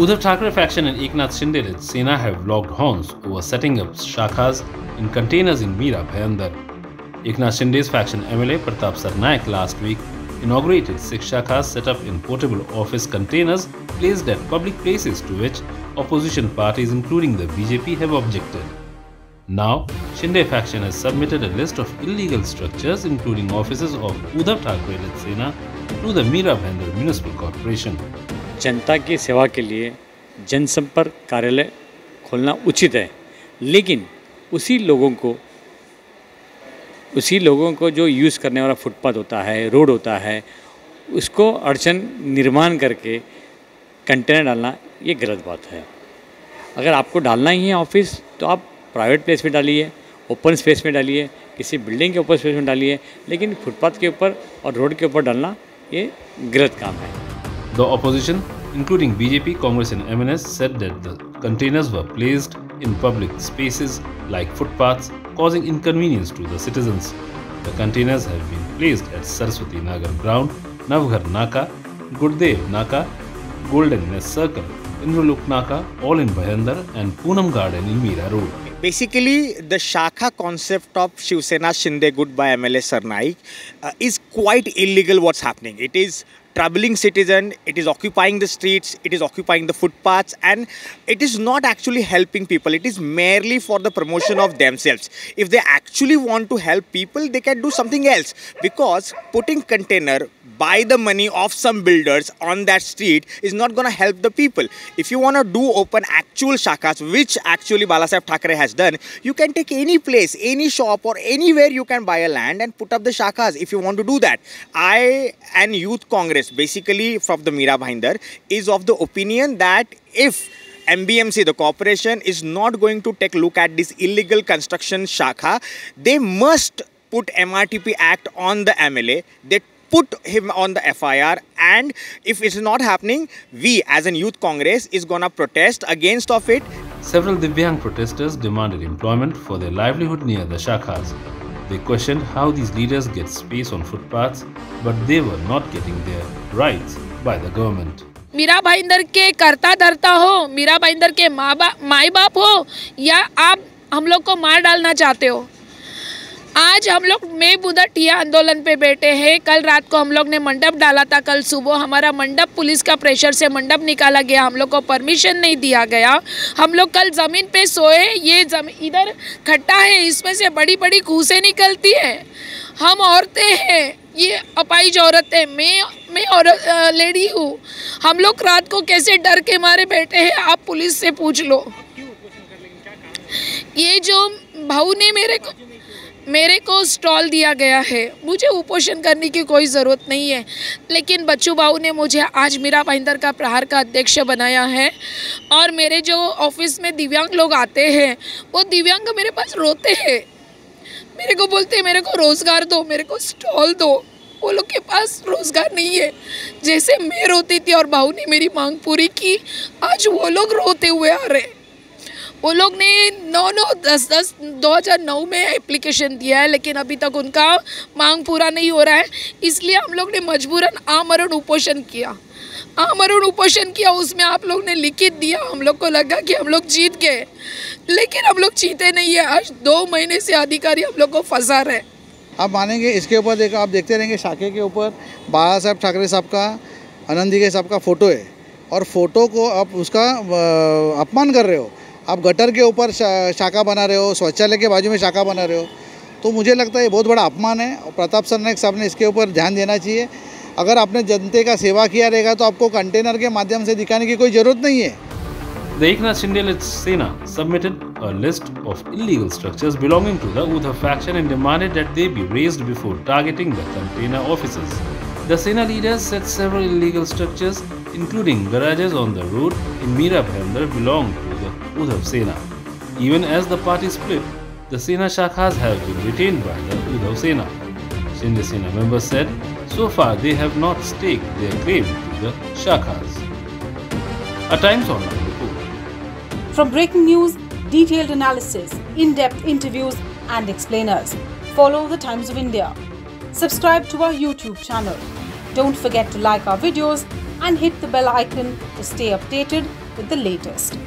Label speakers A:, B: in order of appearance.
A: Uddhav Thackeray faction and Eknath Shinde-led Sena have locked horns over setting up shakhas in containers in Mira Bhayandar. Eknath Shinde's faction MLA Pratap Sarnaik last week inaugurated 6 shakhas set up in portable office containers placed at public places, to which opposition parties including the BJP have objected. Now, Shinde faction has submitted a list of illegal structures including offices of Uddhav Thackeray-led Sena to the Mira Bhayandar Municipal Corporation.
B: जनता की सेवा के लिए जनसंपर्क कार्यालय खोलना उचित है, लेकिन उसी लोगों को जो यूज़ करने वाला फुटपाथ होता है, रोड होता है, उसको अड़चन निर्माण करके कंटेनर डालना ये गलत बात है। अगर आपको डालना ही है ऑफिस तो आप प्राइवेट प्लेस में डालिए, ओपन स्पेस में डालिए, किसी बिल्डिंग के ओपन स्पेस में डालिए, लेकिन फुटपाथ के ऊपर और रोड के ऊपर डालना ये गलत काम है।
A: The opposition, including BJP, Congress and MNS, said that the containers were placed in public spaces like footpaths, causing inconvenience to the citizens. The containers have been placed at Saraswati Nagar Ground, Navghar Naka, Gurdev Naka, Golden Nest Circle, Indralok Naka, all in Bhayandar, and Poonam Garden in Mira Road.
C: Basically, the Shakha concept of Shiv Sena Shinde Good by MLA Sarnaik is quite illegal what's happening. It is troubling citizen, it is occupying the streets, it is occupying the footpaths, and it is not actually helping people. It is merely for the promotion of themselves. If they actually want to help people, they can do something else, because putting container by the money of some builders on that street is not going to help the people. If you want to do open actual shakhas, which actually Balasaheb Thackeray has done, you can take any place, any shop or anywhere you can buy a land and put up the shakhas if you want to do that. I and Youth Congress, basically from the Mira Bhayandar, is of the opinion that if MBMC, the corporation, is not going to take a look at this illegal construction shakha, they must put MRTP Act on the MLA. They put him on the FIR, and if it's not happening, we as a Youth Congress is gonna protest against of it.
A: Several Divyang protesters demanded employment for their livelihood near the shakhas. They questioned how these leaders get space on footpaths, but they were not getting their rights by the government.
D: Meera Bhayandar के करता धरता हो, मीरा भाईंदर के माई बाप हो, या आप हम लोग को मार डालना चाहते हो। आज हम लोग मैं बुधा ठिया आंदोलन पे बैठे हैं। कल रात को हम लोग ने मंडप डाला था, कल सुबह हमारा मंडप पुलिस का प्रेशर से मंडप निकाला गया, हम लोग को परमिशन नहीं दिया गया। हम लोग कल ज़मीन पे सोए, ये इधर खट्टा है, इसमें से बड़ी बड़ी घूसें निकलती है। हम औरतें हैं, ये अपाहिज औरत है, मैं औरत लेडी हूँ। हम लोग रात को कैसे डर के मारे बैठे हैं, आप पुलिस से पूछ लो। ये जो भाऊ ने मेरे को स्टॉल दिया गया है, मुझे उपोषण करने की कोई ज़रूरत नहीं है, लेकिन बच्चू भाऊ ने मुझे आज मीरा भाईंदर का प्रहार का अध्यक्ष बनाया है। और मेरे जो ऑफिस में दिव्यांग लोग आते हैं, वो दिव्यांग मेरे पास रोते हैं, मेरे को बोलते हैं मेरे को रोज़गार दो, मेरे को स्टॉल दो। वो लोग के पास रोज़गार नहीं है। जैसे मैं रोती थी और भाऊ ने मेरी मांग पूरी की, आज वो लोग रोते हुए आ रहे हैं। वो लोग ने 2009 में एप्लीकेशन दिया है, लेकिन अभी तक उनका मांग पूरा नहीं हो रहा है। इसलिए हम लोग ने मजबूरन आमरण उपोषण किया। उसमें आप लोग ने लिखित दिया, हम लोग को लगा कि हम लोग जीत गए, लेकिन हम लोग जीते नहीं है। आज 2 महीने से अधिकारी हम लोग को फंसा रहे।
E: आप मानेंगे, इसके ऊपर आप देखते रहेंगे, शाखे के ऊपर बाला साहब ठाकरे साहब का, आनंद दिघे साहब का फ़ोटो है, और फ़ोटो को आप उसका अपमान कर रहे हो। आप गटर के ऊपर शाखा बना रहे हो, शौचालय के बाजू में शाखा बना रहे हो, तो मुझे लगता है ये बहुत बड़ा अपमान है। और प्रताप सरनाइक साहब ने इसके ऊपर ध्यान देना चाहिए। अगर आपने जनता का सेवा किया रहेगा तो आपको कंटेनर के माध्यम से दिखाने की कोई ज़रूरत नहीं है।
A: The Eknath Shinde-led Sena submitted a list of illegal structures belonging to the Uddhav faction and demanded that they be razed before targeting the container offices. The Sena leaders said several illegal structures, including garages on the road in Mira Bhayandar, belong to the Uddhav Sena. Even as the party split, the Sena shakhas have been retained by the Uddhav Sena. Shinde Sena members said so far they have not staked their claim to the shakhas. A Times Online report.
F: From breaking news, detailed analysis, in-depth interviews and explainers, follow the Times of India. Subscribe to our YouTube channel. Don't forget to like our videos and hit the bell icon to stay updated with the latest.